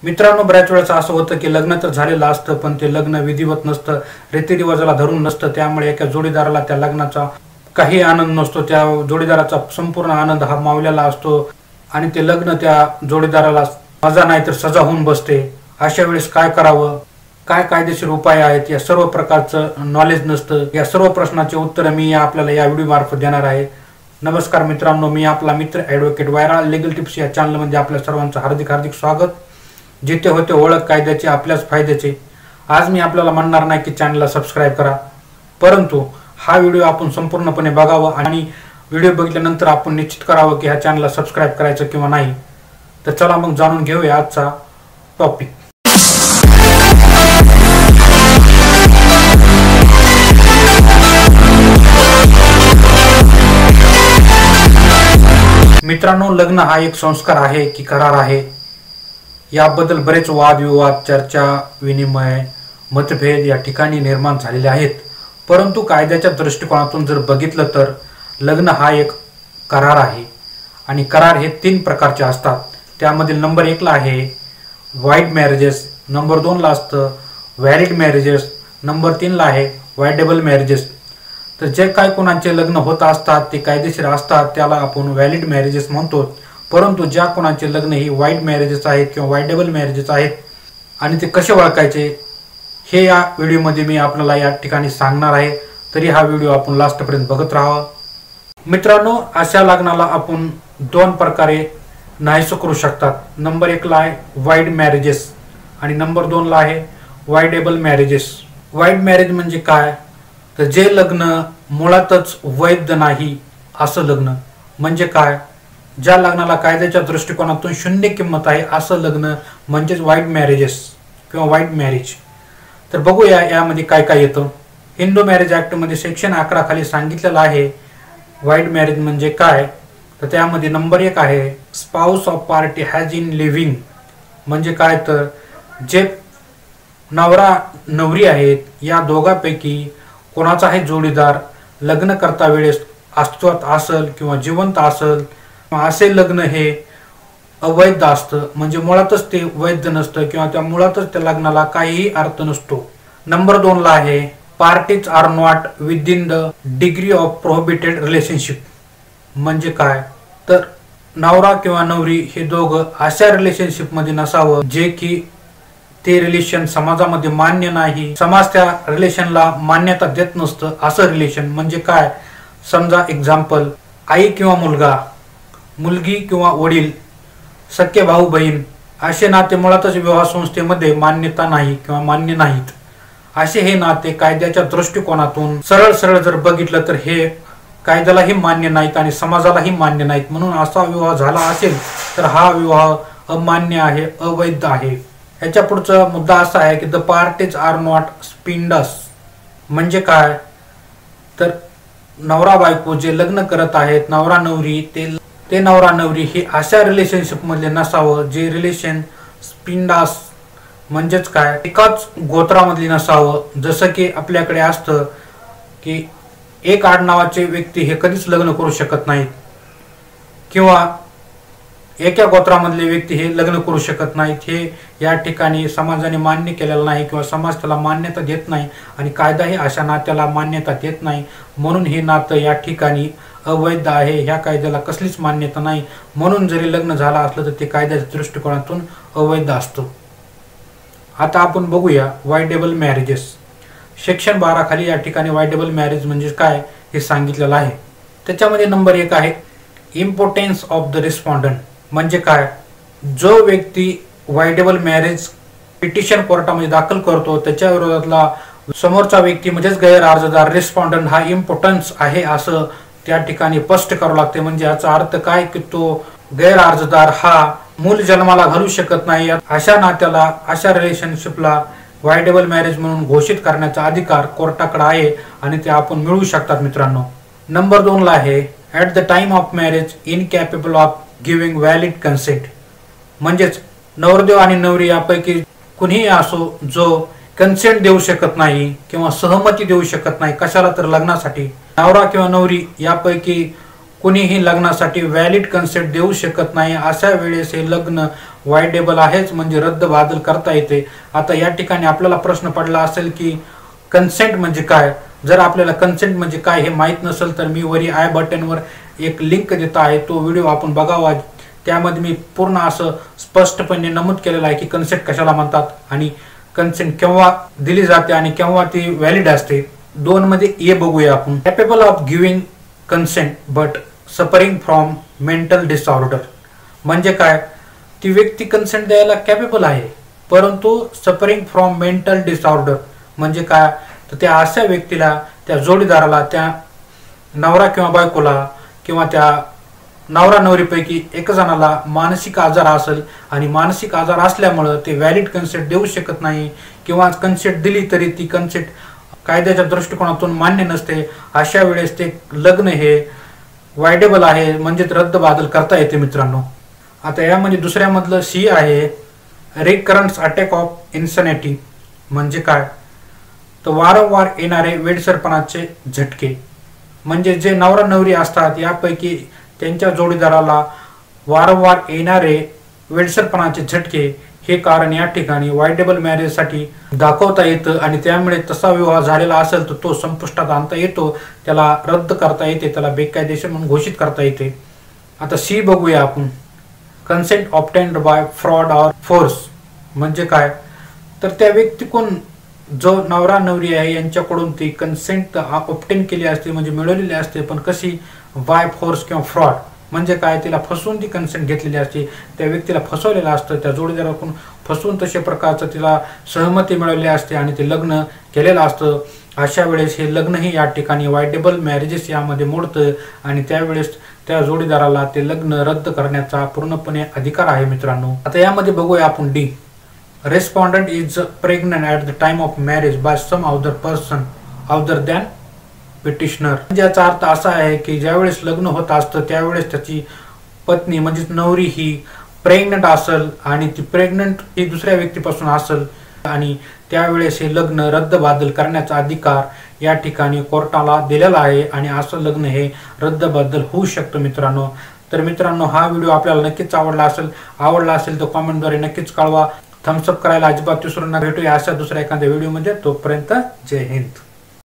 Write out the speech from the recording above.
मित्रांनो, बऱ्याच वेळेस असं होतं की लग्न तर झालेलं असतं पण ते लग्न विधिवत नसतं, रीतिरिवाजाला धरून नसतं. त्यामुळे एका जोडीदाराला त्या लग्नाचा काही आनंद नसतो. त्या जोडीदाराचा संपूर्ण आनंद हा मावलेला असतो आणि ते लग्न त्या जोडीदाराला मजा नाही तर सजा होऊन बसते. अशा वेळेस काय करावं, काय कायदेशीर उपाय आहेत, या सर्व प्रकारचं नॉलेज नसतं. या सर्व प्रश्नाचे उत्तर मी आपल्याला या व्हिडिओ मार्फत देणार आहे. नमस्कार मित्रांनो, मी आपला मित्र ॲडव्होकेट वायरा लीगल टिप्स या चॅनलमध्ये आपल्या सर्वांचं हार्दिक स्वागत. जिथे होते ओळख कायद्याची आपल्याच फायद्याचे. आज मी आपल्याला म्हणणार नाही की चॅनलला सबस्क्राईब करा, परंतु हा व्हिडिओ आपण संपूर्णपणे बघावा आणि व्हिडिओ बघितल्यानंतर आपण निश्चित करावं की ह्या चॅनलला सबस्क्राईब करायचं किंवा नाही. तर चला मग जाणून घेऊया आजचा टॉपिक. मित्रांनो, लग्न हा एक संस्कार आहे की करार आहे, याबद्दल बरेच वादविवाद, चर्चा, विनिमय, मतभेद या ठिकाणी निर्माण झालेले आहेत. परंतु कायद्याच्या दृष्टिकोनातून जर बघितलं तर लग्न हा एक करार आहे आणि करार हे 3 प्रकारचे असतात. त्यामधील नंबर 1 ला आहे वाईड मॅरेजेस, नंबर 2 ला असतं व्हॅलिड मॅरेजेस, नंबर 3 ला आहे वायडेबल मॅरेजेस. तर जे काय कोणाचे लग्न होत असतात ते कायदेशीर असतात, त्याला आपण व्हॅलिड मॅरेजेस म्हणतो. परंतु ज्या कोणाचे लग्न ही वाईड मॅरेजेस आहेत किंवा वायडेबल मॅरेजेस आहेत आणि ते कसे ओळखायचे हे या व्हिडिओमध्ये मी आपल्याला या ठिकाणी सांगणार आहे. तरी हा व्हिडिओ आपण लास्टपर्यंत बघत राहा. मित्रांनो, अशा लग्नाला आपण 2 प्रकारे नाहीसं करू शकतात. नंबर 1 ला आहे वाईड मॅरेजेस आणि नंबर 2 ला आहे वायडेबल मॅरेजेस. वाईड मॅरेज म्हणजे काय, तर जे लग्न मुळातच वैध नाही असं लग्न. म्हणजे काय, ज्या लग्नाला कायद्याच्या दृष्टिकोनातून 0 किंमत आहे असं लग्न म्हणजेच वाईड मॅरेजेस किंवा वाईड मॅरेज. तर बघूया यामध्ये काय काय येतं. हिंदू मॅरेज ॲक्टमध्ये सेक्शन 11 खाली सांगितलेलं आहे वाईड मॅरेज म्हणजे काय. तर त्यामध्ये नंबर 1 आहे spouse of party has in living. म्हणजे काय, तर जे नवरा नवरी आहेत या दोघांपैकी कोणाचाही जोडीदार लग्न करता वेळेस अस्तित्वात असेल किंवा जिवंत असेल, असे लग्न हे अवैध असतं. म्हणजे मुळातच ते वैध नसतं किंवा त्या मुळातच त्या लग्नाला काहीही अर्थ नसतो. नंबर 2 ला आहे parties are not within the degree of prohibited relationship. म्हणजे काय, तर नवरा किंवा नवरी हे दोघं अशा रिलेशनशिपमध्ये नसावं जे की ते रिलेशन समाजामध्ये मान्य नाही, समाज त्या रिलेशनला मान्यता देत नसतं असं रिलेशन. म्हणजे काय, समजा एक्झाम्पल, आई किंवा मुलगा, मुलगी किंवा वडील, सख्खे भाऊ बहीण, असे नाते मुळातच विवाह संस्थेमध्ये मान्यता नाही किंवा मान्य नाहीत. असे हे नाते कायद्याच्या दृष्टिकोनातून सरळ जर बघितलं तर हे कायद्यालाही मान्य नाहीत आणि समाजालाही मान्य नाहीत. म्हणून असा विवाह झाला असेल तर हा विवाह अमान्य आहे, अवैध आहे. ह्याच्या पुढचा मुद्दा असा आहे की द पार्टीज आर नॉट स्पिंडस. म्हणजे काय, तर नवरा बायको जे लग्न करत आहेत, नवरा नवरी, ते नवरा नवरी हे अशा रिलेशनशिप मध्ये नसावं जे रिलेशन स्पिंडास म्हणजेच काय, एकाच गोत्रामधली नसावं. जसं की आपल्याकडे असतं की एक आडनावाचे व्यक्ती हे कधीच लग्न करू शकत नाहीत किंवा एका गोत्रामधले व्यक्ती हे लग्न करू शकत नाहीत. हे या ठिकाणी समाजाने मान्य केलेलं नाही किंवा समाज त्याला मान्यता देत नाही आणि कायदाही अशा नात्याला मान्यता देत नाही. म्हणून हे नातं या ठिकाणी अवैध आहे. ह्या कायद्याला कसलीच मान्यता नाही. म्हणून जरी लग्न झालं असलं तर ते कायद्याच्या दृष्टिकोनातून अवैध असतं. आता आपण बघूया वायडेबल मॅरेजेस. सेक्शन 12 खाली या ठिकाणी वायडेबल मॅरेज म्हणजे काय हे सांगितलेलं आहे. त्याच्यामध्ये नंबर 1 आहे इम्पोर्टन्स ऑफ द रिस्पॉन्डंट. म्हणजे काय, जो व्यक्ती वायडेबल मॅरेज पिटिशन कोर्टामध्ये दाखल करतो त्याच्या विरोधातला समोरचा व्यक्ती म्हणजेच गैर अर्जदार रिस्पॉन्डंट हा इम्पॉर्टन्स आहे असं त्या ठिकाणी स्पष्ट करावं लागते. म्हणजे याचा अर्थ काय की तो गैर अर्जदार हा मूल जन्माला घालू शकत नाही. अशा नात्याला, अशा रिलेशनशिपला वायडेबल मॅरेज म्हणून घोषित करण्याचा अधिकार कोर्टाकडे आहे आणि ते आपण मिळवू शकतात. मित्रांनो, नंबर 2 ला आहे at the time of marriage incapable of giving valid consent. म्हणजेच नवरदेव आणि नवरी यापैकी कुणीही असो जो कन्सेंट देऊ शकत नाही किंवा सहमती देऊ शकत नाही कशाला, तर लग्नासाठी. नवरा किंवा नवरी यापैकी कोणीही लग्नासाठी व्हॅलिड कन्सेंट देऊ शकत नाही, अशा वेळेस हे लग्न वाइडेबल आहेच, म्हणजे रद्दबादल करता येते. आता या ठिकाणी आपल्याला प्रश्न पडला असेल की कन्सेंट म्हणजे काय. जर आपल्याला कन्सेंट म्हणजे काय हे माहीत नसेल तर मी वरी आय बटनवर एक लिंक देत आहे, तो व्हिडिओ आपण बघावा. त्यामध्ये मी पूर्ण असं स्पष्टपणे नमूद केलेलं आहे की कन्सेंट कशाला म्हणतात आणि कन्सेंट केव्हा दिली जाते आणि केव्हा ती व्हॅलिड असते. 2 मध्ये ए बघूया आपण. Capable of giving consent but suffering from mental disorder. म्हणजे काय, ती व्यक्ती कन्सेंट द्यायला कॅपेबल आहे परंतु सफरिंग फ्रॉम मेंटल डिसऑर्डर म्हणजे काय, तर त्या अशा व्यक्तीला, त्या जोडीदाराला, त्या नवरा किंवा बायकोला किंवा त्या नवरा नवरीपैकी एक जणाला मानसिक आजार असेल आणि मानसिक आजार असल्यामुळं ते व्हॅलिड कन्सेंट देऊ शकत नाही किंवा कन्सेंट दिली तरी ती कन्सेंट कायद्याच्या दृष्टिकोनातून मान्य नसते. अशा वेळेस ते लग्न हे वाइडेबल आहे, म्हणजे रद्दबादल करता येते मित्रांनो. आता यामध्ये दुसऱ्यामधलं सी आहे रिकरन्स अटॅक ऑफ इन्सॅनिटी. म्हणजे काय, तर वारंवार येणारे वेडसरपणाचे झटके. म्हणजे जे नवरा नवरी असतात यापैकी त्यांच्या जोडीदाराला वारंवार येणारे वेडसरपणाचे झटके हे कारण या ठिकाणी वाइडेबल मॅरेजसाठी दाखवता येतं आणि त्यामुळे तसा विवाह झालेला असेल तर तो संपुष्टात आणता येतो, त्याला रद्द करता येते, त्याला बेकायदेशीर म्हणून घोषित करता येते. आता सी बघूया आपण. Consent obtained by fraud or force. म्हणजे काय, तर त्या व्यक्तीकडून जो नवरा नवरी आहे यांच्याकडून ती कन्सेंट ऑब्टेन केली असते, म्हणजे मिळवलेली असते, पण कशी, बाय फोर्स किंवा फ्रॉड. म्हणजे काय, तिला फसवून ती कन्सेंट घेतलेली असते, त्या व्यक्तीला फसवलेलं असतं, त्या जोडीदाराकडून फसवून तशा प्रकारचं तिला सहमती मिळवली असते आणि ते लग्न केलेलं असतं. अशा वेळेस हे लग्नही या ठिकाणी वाइडेबल मॅरेजेस यामध्ये मोडतं आणि त्यावेळेस त्या जोडीदाराला ते लग्न रद्द करण्याचा पूर्णपणे अधिकार आहे मित्रांनो. आता यामध्ये बघूया आपण D. Respondent is pregnant at the time of marriage by some other person other than petitioner. ज्याचा अर्थ असा आहे की ज्यावेळेस लग्न होत असतं त्यावेळेस त्याची पत्नी म्हणजे नवरी ही प्रेग्नंट असेल आणि ती प्रेग्नंट ही दुसऱ्या व्यक्तीपासून असेल आणि त्यावेळेस हे लग्न रद्दबादल करण्याचा अधिकार या ठिकाणी कोर्टाला दिलेला आहे आणि असं लग्न हे रद्दबादल होऊ शकतं मित्रांनो. तर मित्रांनो, हा व्हिडिओ आपल्याला नक्कीच आवडला असेल तर कॉमेंटद्वारे नक्कीच कळवा. थम्सअप करायला अजिबात विसरू नका. भेटूया अशा दुसऱ्या एखाद्या व्हिडिओमध्ये. तोपर्यंत जय हिंद.